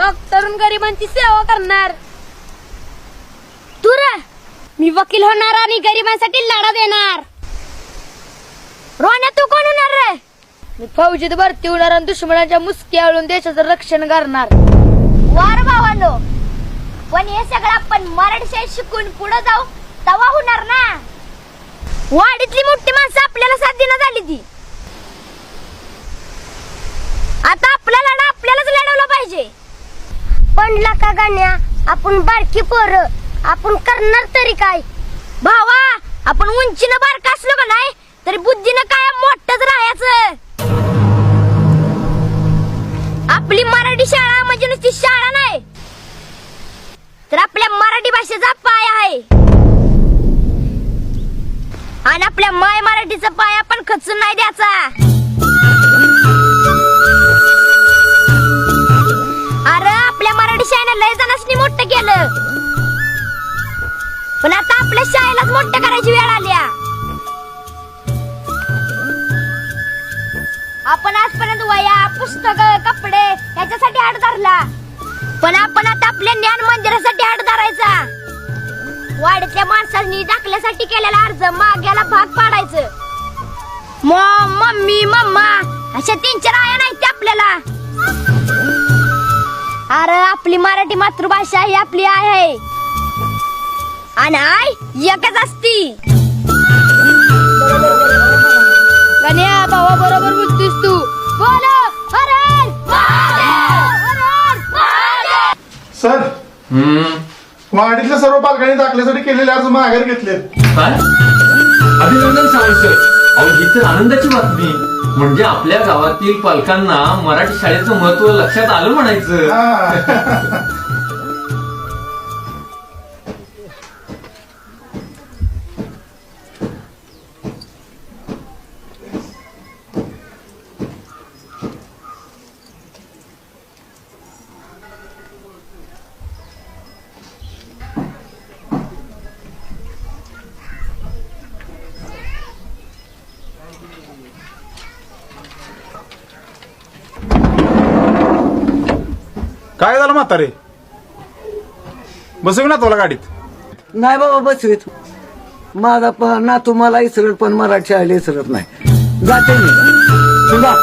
Doctor गरिबांची सेवा करणार. तू रे, मी वकील होणार आणि गरिबांसाठी लढा देणार. रोण्या, तू कोण होणार रे? मी फौजीत भरती होणार आणि दुश्मनाच्या मुसक्या आळून देशाचं रक्षण करणार. वार भावानो, पण हे सगळं आपण मराठी शाळेत शिकून पुढे जाऊ तवा होणार ना. वाडीतली मोठी माणसं आपल्याला साथ देण्यात आली ती. आता आपला लढा आपल्यालाच लढवला पाहिजे. पण लका गाण्या, आपण बारकी पोरं, आपण करणार तरी काय? भावा, आपण उंचीनं बारका असलो का नाही तरी बुद्धीनं काय मोठंच राहायचं. आपली मराठी शाळा म्हणजे नुसती शाळा नाही, तर आपल्या मराठी भाषेचा पाय आहे. आणि आपल्या माय मराठीचा पाय आपण खचून नाही द्यायचा. अरे, आपल्या मराठी शाळेने लय जणांनी मोठं केलं, पण आता आपल्या शाळेलाच मोठं करायची वेळ आली. आपण आजपर्यंत वया, पुस्तक, कपडे याच्यासाठी हात धरला, पण आपण आता आपल्या ज्ञान मंदिरासाठी हात धरायचा. वाडीतल्या माणसांनी दाखल्यासाठी केलेला अर्ज माग्याला भाग पाडायचं. मम्मी, मम्मा अशा 3-4 आया नाही ते आपल्याला. अरे, आपली मराठी मातृभाषा ही आपली आई आहे आणि आई एकच असती. गण्या, भावा बरोबर बोलतीस तू. बोल. सर, वाडीतल्या सर्व पालकांनी दाखल्यासाठी केलेले अर्ज माघार घेतले. काय? अभिनंदन सावंत सर. अहो, ही तर आनंदाची बातमी. म्हणजे आपल्या गावातील पालकांना मराठी शाळेचं महत्व लक्षात आलं म्हणायचं. काय झालं म्हातारे? बसव ना तुला गाडीत. नाही बाबा बसवीत. माझा पण ना तुम्हाला इसरत पण मराठी शाळेला इसरत नाही. जाते मी. तुला